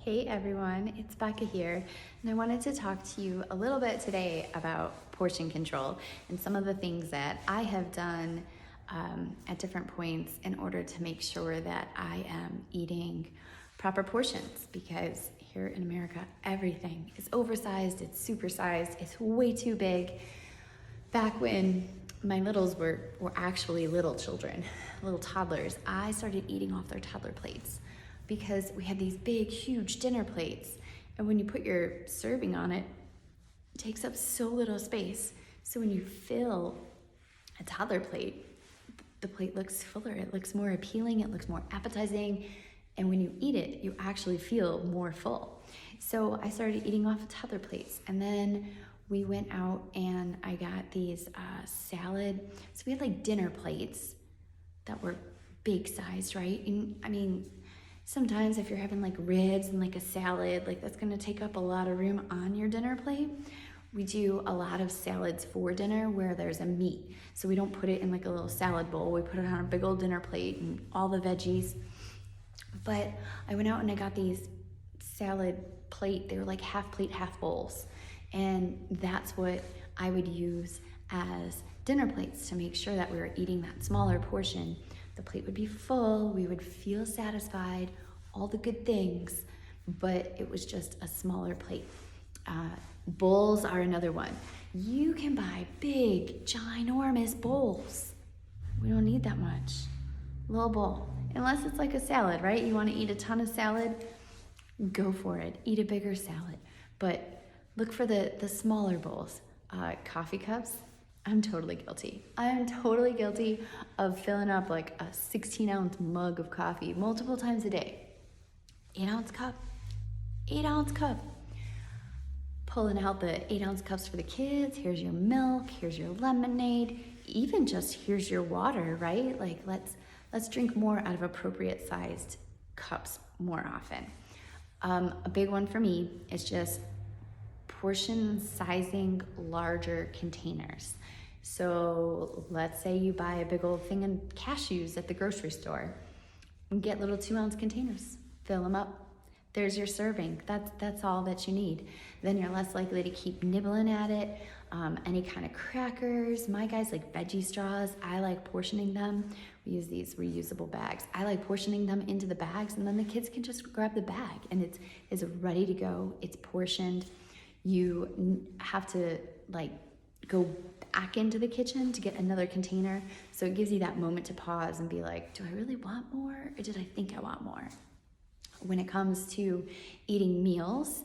Hey everyone, it's Becca here, and I wanted to talk to you a little bit today about portion control and some of the things that I have done at different points in order to make sure that I am eating proper portions, because here in America, everything is oversized, it's supersized, it's way too big. Back when my littles were actually little children, little toddlers, I started eating off their toddler plates because we had these big, huge dinner plates. And when you put your serving on it, it takes up so little space. So when you fill a toddler plate, the plate looks fuller, it looks more appealing, it looks more appetizing. And when you eat it, you actually feel more full. So I started eating off of toddler plates. And then we went out and I got these salad. So we had like dinner plates that were big sized, right? And I mean, sometimes if you're having like ribs and like a salad, like that's gonna take up a lot of room on your dinner plate. We do a lot of salads for dinner where there's a meat. So we don't put it in like a little salad bowl, we put it on a big old dinner plate and all the veggies. But I went out and I got these salad plate, they were like half plate, half bowls. And that's what I would use as dinner plates to make sure that we were eating that smaller portion. The plate would be full, we would feel satisfied, all the good things, but it was just a smaller plate. Bowls are another one. You can buy big, ginormous bowls. We don't need that much. Little bowl, unless it's like a salad, right? You wanna eat a ton of salad, go for it, eat a bigger salad. But look for the smaller bowls. Coffee cups, I'm totally guilty. I am totally guilty of filling up like a 16-ounce mug of coffee multiple times a day. 8-ounce cup, 8-ounce cup. Pulling out the 8-ounce cups for the kids. Here's your milk, here's your lemonade, even just here's your water, right? Like let's drink more out of appropriate sized cups more often. A big one for me is just portion sizing larger containers. So let's say you buy a big old thing of cashews at the grocery store and get little 2-ounce containers, fill them up. There's your serving. That's all that you need. Then you're less likely to keep nibbling at it. Any kind of crackers. My guys like veggie straws. I like portioning them. We use these reusable bags. I like portioning them into the bags, and then the kids can just grab the bag and it's ready to go. It's portioned. You have to like go back into the kitchen to get another container. So it gives you that moment to pause and be like, do I really want more, or did I think I want more? When it comes to eating meals,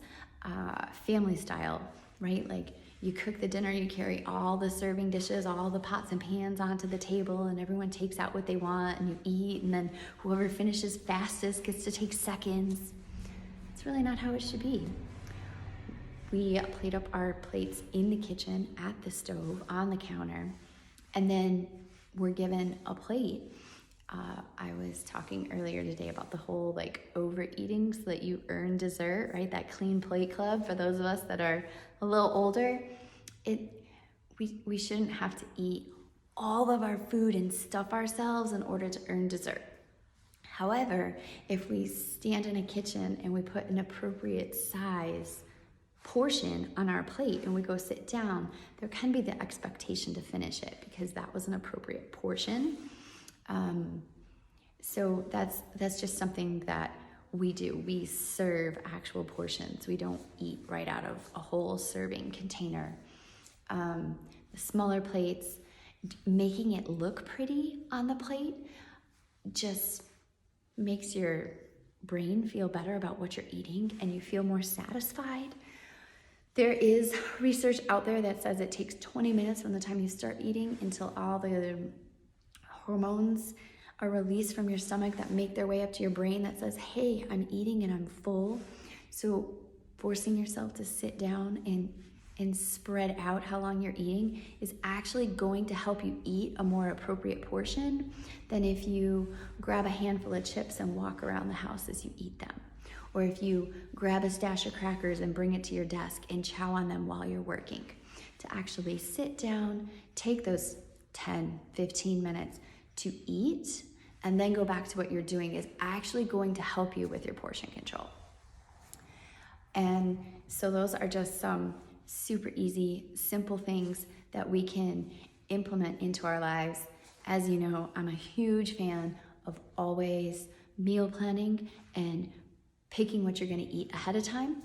family style, right? Like you cook the dinner, you carry all the serving dishes, all the pots and pans onto the table, and everyone takes out what they want and you eat, and then whoever finishes fastest gets to take seconds. It's really not how it should be. We plate up our plates in the kitchen, at the stove, on the counter, and then we're given a plate. I was talking earlier today about the whole like overeating so that you earn dessert, right? That clean plate club for those of us that are a little older. We shouldn't have to eat all of our food and stuff ourselves in order to earn dessert. However, if we stand in a kitchen and we put an appropriate size portion on our plate and we go sit down, there can be the expectation to finish it because that was an appropriate portion. So that's just something that we do. We serve actual portions. We don't eat right out of a whole serving container. The smaller plates, making it look pretty on the plate just makes your brain feel better about what you're eating and you feel more satisfied. There is research out there that says it takes 20 minutes from the time you start eating until all the hormones are released from your stomach that make their way up to your brain that says, hey, I'm eating and I'm full. So forcing yourself to sit down and spread out how long you're eating is actually going to help you eat a more appropriate portion than if you grab a handful of chips and walk around the house as you eat them. Or if you grab a stash of crackers and bring it to your desk and chow on them while you're working. To actually sit down, take those 10, 15 minutes to eat, and then go back to what you're doing is actually going to help you with your portion control. And so those are just some super easy, simple things that we can implement into our lives. As you know, I'm a huge fan of always meal planning and picking what you're going to eat ahead of time.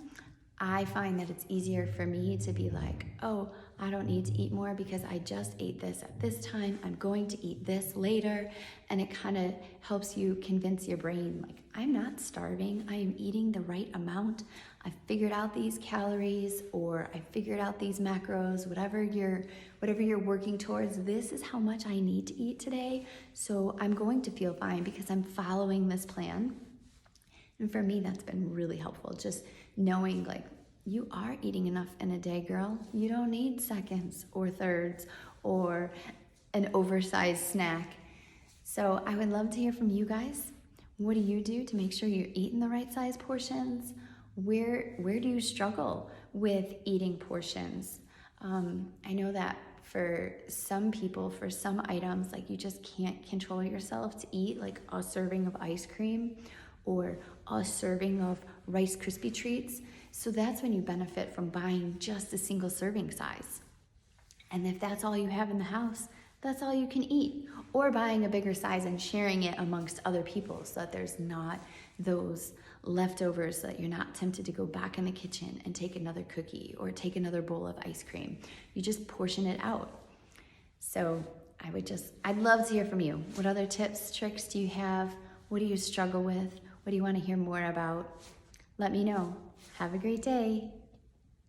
I find that it's easier for me to be like, oh, I don't need to eat more because I just ate this at this time. I'm going to eat this later. And it kind of helps you convince your brain, like, I'm not starving. I am eating the right amount. I figured out these calories, or I figured out these macros, whatever you're working towards. This is how much I need to eat today. So I'm going to feel fine because I'm following this plan. And for me, that's been really helpful. Just knowing, like, you are eating enough in a day, girl. You don't need seconds or thirds or an oversized snack. So I would love to hear from you guys. What do you do to make sure you're eating the right size portions? Where do you struggle with eating portions? I know that for some people, for some items, like, you just can't control yourself to eat like a serving of ice cream or a serving of Rice Krispie treats. So that's when you benefit from buying just a single serving size. And if that's all you have in the house, that's all you can eat. Or buying a bigger size and sharing it amongst other people so that there's not those leftovers, so that you're not tempted to go back in the kitchen and take another cookie or take another bowl of ice cream. You just portion it out. So I'd love to hear from you. What other tips, tricks do you have? What do you struggle with? What do you want to hear more about? Let me know. Have a great day.